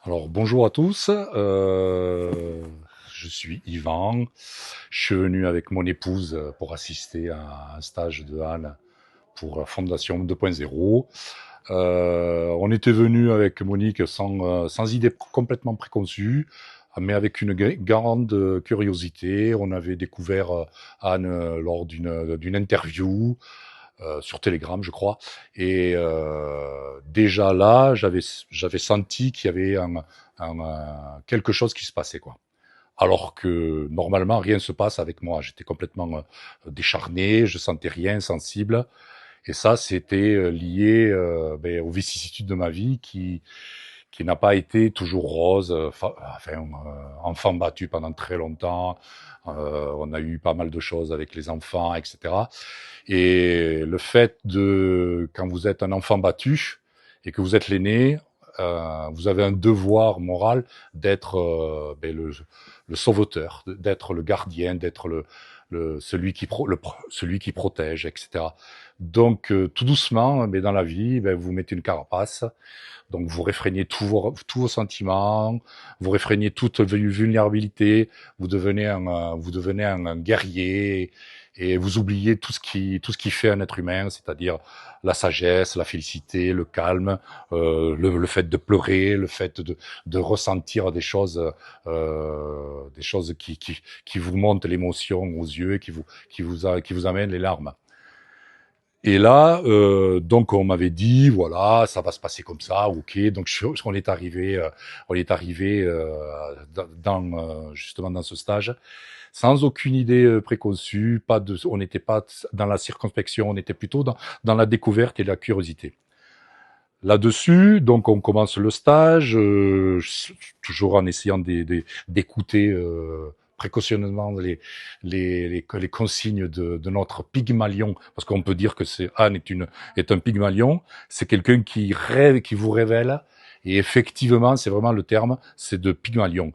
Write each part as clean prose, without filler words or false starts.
Alors bonjour à tous, je suis Yvan, je suis venu avec mon épouse pour assister à un stage de Anne pour la Fondation 2.0. On était venu avec Monique sans idée complètement préconçue, mais avec une grande curiosité. On avait découvert Anne lors d'une interview sur Telegram, je crois. Et déjà là, j'avais senti qu'il y avait quelque chose qui se passait, quoi. Alors que normalement rien se passe avec moi. J'étais complètement décharné, je sentais rien, sensible. Et ça, c'était lié aux vicissitudes de ma vie qui n'a pas été toujours rose. Enfant battu pendant très longtemps. On a eu pas mal de choses avec les enfants, etc. Et le fait de, quand vous êtes un enfant battu et que vous êtes l'aîné, vous avez un devoir moral d'être le sauveteur, d'être le gardien, d'être celui qui protège, etc. Donc tout doucement, mais dans la vie, vous mettez une carapace. Donc vous réfrénez tous vos sentiments, vous réfrénez toute vulnérabilité, vous devenez un guerrier et vous oubliez tout ce qui fait un être humain, c'est-à-dire la sagesse, la félicité, le calme, le fait de pleurer, le fait de ressentir des choses qui vous montent l'émotion aux yeux et qui vous amènent les larmes. Et là, donc on m'avait dit, voilà, ça va se passer comme ça, ok. Donc on est arrivé justement dans ce stage sans aucune idée préconçue, on n'était pas dans la circonspection, on était plutôt dans la découverte et la curiosité. Là-dessus, donc on commence le stage, toujours en essayant d'écouter précautionneusement les consignes de notre Pygmalion, parce qu'on peut dire que Anne est un Pygmalion, c'est quelqu'un qui rêve, qui vous révèle, et effectivement, c'est vraiment le terme, c'est de Pygmalion.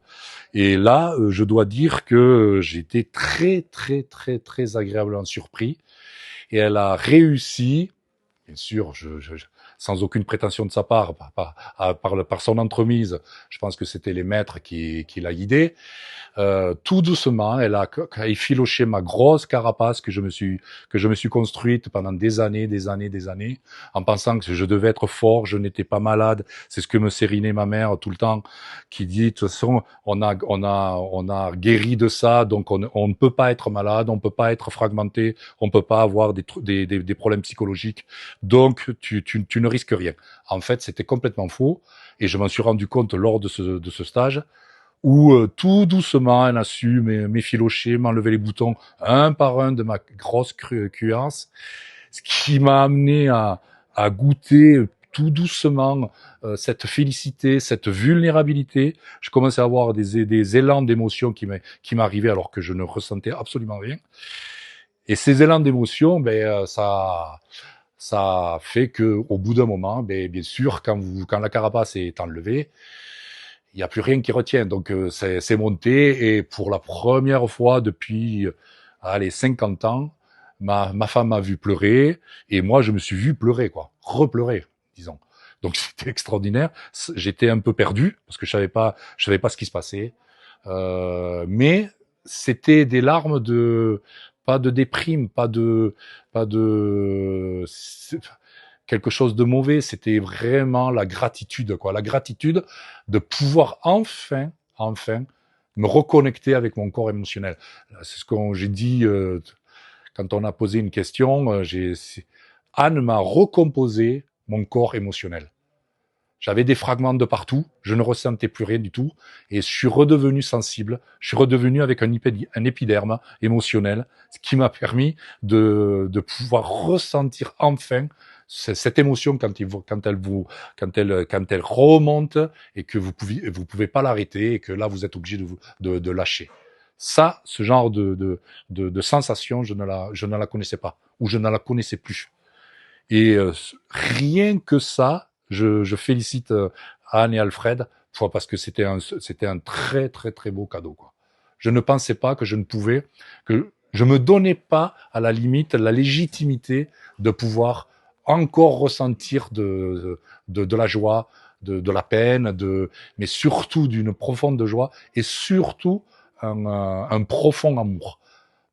Et là, je dois dire que j'ai été très, très, très, très agréablement surpris, et elle a réussi, bien sûr, sans aucune prétention de sa part, par son entremise, je pense que c'était les maîtres qui l'a guidée. Tout doucement, elle a effiloché ma grosse carapace que je me suis construite pendant des années, des années, des années, en pensant que je devais être fort, je n'étais pas malade. C'est ce que me sérinait ma mère tout le temps, qui dit, de toute façon, on a guéri de ça, donc on ne peut pas être malade, on ne peut pas être fragmenté, on ne peut pas avoir des problèmes psychologiques, donc tu ne risques rien. En fait, c'était complètement faux, et je m'en suis rendu compte lors de ce stage, où tout doucement, elle a su m'effilocher, m'enlever les boutons un par un de ma grosse cuirasse, ce qui m'a amené à goûter tout doucement cette félicité, cette vulnérabilité. Je commençais à avoir des élans d'émotion qui m'arrivaient alors que je ne ressentais absolument rien. Et ces élans d'émotion, ça fait que au bout d'un moment, bien sûr, quand la carapace est enlevée, il n'y a plus rien qui retient. Donc c'est monté et pour la première fois depuis allez 50 ans, ma femme m'a vu pleurer et moi je me suis vu pleurer quoi, repleurer disons. Donc c'était extraordinaire. J'étais un peu perdu parce que je savais pas ce qui se passait. Mais c'était des larmes de pas de déprime, pas de quelque chose de mauvais, c'était vraiment la gratitude, quoi. La gratitude de pouvoir enfin, me reconnecter avec mon corps émotionnel. C'est ce que j'ai dit quand on a posé une question. Anne m'a recomposé mon corps émotionnel. J'avais des fragments de partout, je ne ressentais plus rien du tout, et je suis redevenu sensible, je suis redevenu avec un épiderme émotionnel, ce qui m'a permis de pouvoir ressentir enfin cette émotion quand elle remonte et que vous pouvez pas l'arrêter et que là vous êtes obligé de lâcher. Ça, ce genre de sensation, je ne la connaissais pas, ou je ne la connaissais plus. Et rien que ça, je félicite Anne et Alfred parce que c'était un très très très beau cadeau, quoi. Je ne pensais pas que je ne pouvais, que je me donnais pas à la limite la légitimité de pouvoir encore ressentir de la joie, de la peine, mais surtout d'une profonde joie et surtout un profond amour.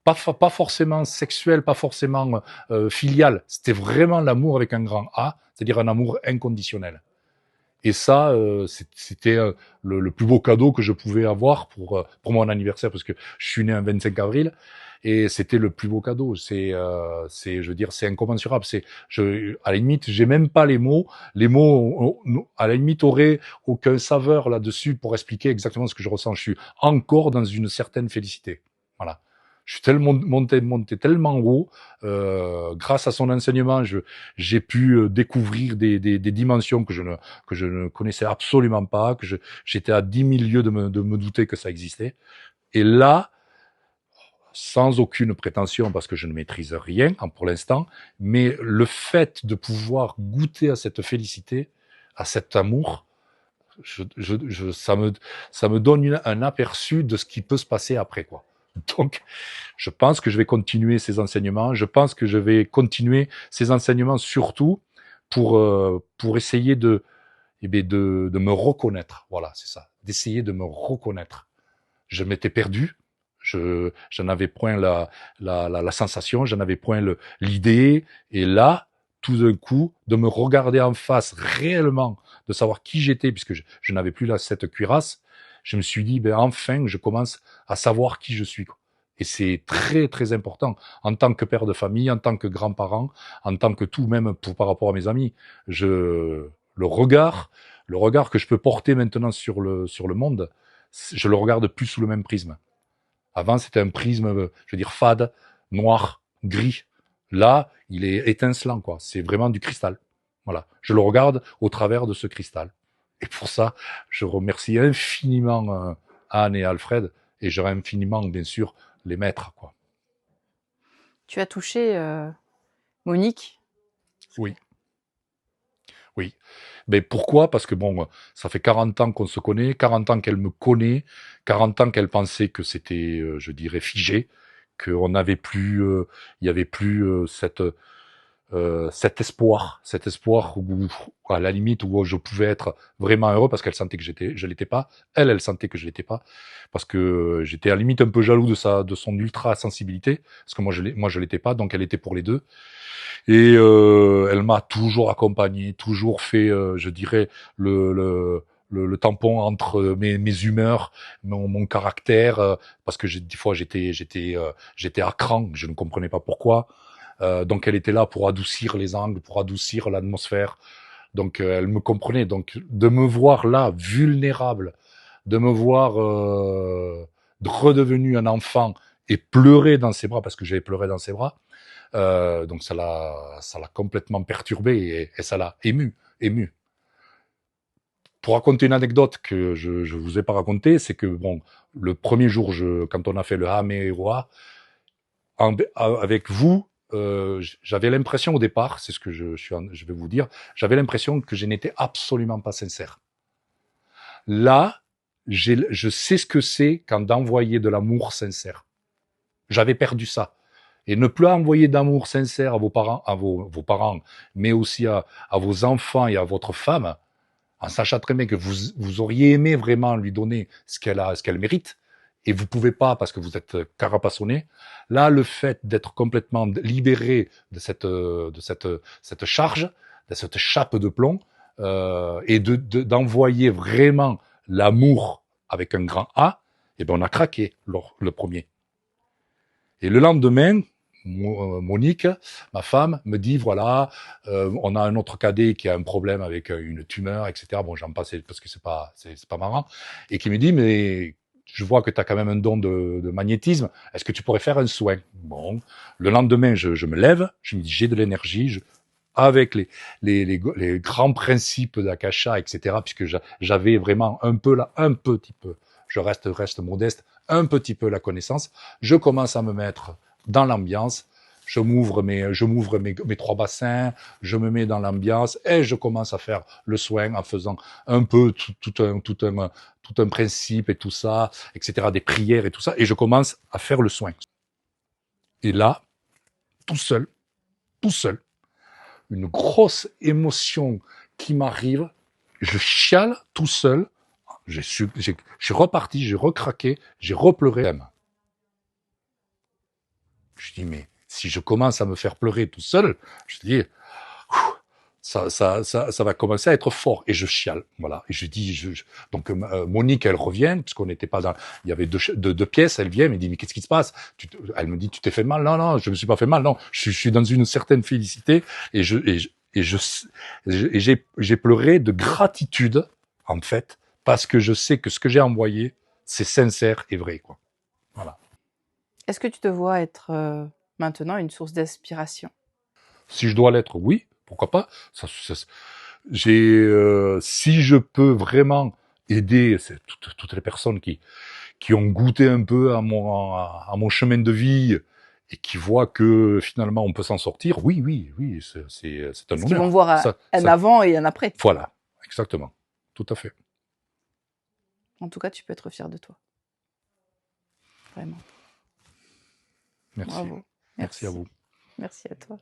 Pas forcément sexuel, pas forcément filial. C'était vraiment l'amour avec un grand A, c'est-à-dire un amour inconditionnel. Et ça, c'était le plus beau cadeau que je pouvais avoir pour mon anniversaire, parce que je suis né un 25 avril, et c'était le plus beau cadeau. Je veux dire, c'est incommensurable. À la limite, j'ai même pas les mots. Les mots, à la limite, auraient aucun saveur là-dessus pour expliquer exactement ce que je ressens. Je suis encore dans une certaine félicité. Voilà. Je suis tellement monté tellement haut, grâce à son enseignement, j'ai pu découvrir des dimensions que je ne connaissais absolument pas, j'étais à 10 000 lieues de me douter que ça existait. Et là, sans aucune prétention, parce que je ne maîtrise rien pour l'instant, mais le fait de pouvoir goûter à cette félicité, à cet amour, ça me donne un aperçu de ce qui peut se passer après, quoi. Donc, je pense que je vais continuer ces enseignements. Je pense que je vais continuer ces enseignements surtout pour essayer de me reconnaître. Voilà, c'est ça. D'essayer de me reconnaître. Je m'étais perdu. J'en avais point la sensation, j'en avais point l'idée. Et là, tout d'un coup, de me regarder en face réellement, de savoir qui j'étais, puisque je n'avais plus cette cuirasse, je me suis dit, ben enfin, je commence à savoir qui je suis. Et c'est très très important en tant que père de famille, en tant que grand-parent, en tant que tout, même par rapport à mes amis. Le regard, le regard que je peux porter maintenant sur le monde, je le regarde plus sous le même prisme. Avant, c'était un prisme, je veux dire, fade, noir, gris. Là, il est étincelant, quoi. C'est vraiment du cristal. Voilà. Je le regarde au travers de ce cristal. Et pour ça, je remercie infiniment Anne et Alfred, et j'aurais infiniment, bien sûr, les maîtres, quoi. Tu as touché Monique. Oui, oui. Mais pourquoi? Parce que bon, ça fait 40 ans qu'on se connaît, 40 ans qu'elle me connaît, 40 ans qu'elle pensait que c'était, je dirais, figé, qu'on n'avait plus, il y avait plus cet espoir où, à la limite, où je pouvais être vraiment heureux parce qu'elle sentait que je l'étais pas. Elle sentait que je l'étais pas parce que j'étais à la limite un peu jaloux de son ultra sensibilité parce que moi je l'étais pas, donc elle était pour les deux. Et elle m'a toujours accompagné, toujours fait, je dirais, le tampon entre mes humeurs, mon caractère, parce que des fois j'étais à cran, je ne comprenais pas pourquoi. Donc elle était là pour adoucir les angles, pour adoucir l'atmosphère. Donc elle me comprenait. Donc de me voir là, vulnérable, de me voir redevenu un enfant et pleurer dans ses bras, parce que j'avais pleuré dans ses bras, donc ça l'a complètement perturbé et ça l'a ému. Pour raconter une anecdote que je vous ai pas racontée, c'est que bon, le premier jour, quand on a fait le Hameroa, avec vous, j'avais l'impression au départ, c'est ce que je vais vous dire, j'avais l'impression que je n'étais absolument pas sincère. Là, je sais ce que c'est quand d'envoyer de l'amour sincère. J'avais perdu ça. Et ne plus envoyer d'amour sincère à vos parents, vos parents, mais aussi à vos enfants et à votre femme, en sachant très bien que vous auriez aimé vraiment lui donner ce qu'elle mérite, et vous pouvez pas parce que vous êtes carapassonné. Là, le fait d'être complètement libéré de cette charge, de cette chape de plomb, et d'envoyer vraiment l'amour avec un grand A, et ben on a craqué le premier. Et le lendemain, Monique, ma femme, me dit voilà, on a un autre cadet qui a un problème avec une tumeur, etc. Bon, j'en passe parce que c'est pas marrant, et qui me dit mais je vois que tu as quand même un don de magnétisme. Est-ce que tu pourrais faire un soin? Bon, le lendemain, je me lève, je me dis j'ai de l'énergie, avec les grands principes d'Akasha, etc. Puisque j'avais vraiment un petit peu, je reste modeste, un petit peu la connaissance. Je commence à me mettre dans l'ambiance. Je m'ouvre mes trois bassins, je me mets dans l'ambiance et je commence à faire le soin en faisant un peu tout un principe et tout ça, etc. Des prières et tout ça. Et je commence à faire le soin. Et là, tout seul, une grosse émotion qui m'arrive, je chiale tout seul. Je suis reparti, j'ai recraqué, j'ai repleuré. Je dis, mais si je commence à me faire pleurer tout seul, je dis, ça va commencer à être fort. Et je chiale, voilà. Et je dis, donc Monique, elle revient, parce qu'on n'était pas dans, il y avait deux pièces, elle vient, elle me dit, mais qu'est-ce qui se passe? Elle me dit, tu t'es fait mal? Non, non, je me suis pas fait mal, non. Je suis dans une certaine félicité, et j'ai pleuré de gratitude, en fait, parce que je sais que ce que j'ai envoyé, c'est sincère et vrai, quoi. Voilà. Est-ce que tu te vois être maintenant une source d'inspiration? Si je dois l'être, oui, pourquoi pas. Si je peux vraiment aider toutes les personnes qui ont goûté un peu à mon chemin de vie et qui voient que finalement on peut s'en sortir, oui, oui, oui, c'est un Est-ce qu'ils vont honneur. voir un avant et un après? Voilà, exactement, tout à fait. En tout cas, tu peux être fier de toi. Vraiment. Merci. Bravo. Merci à Merci. vous. Merci à toi.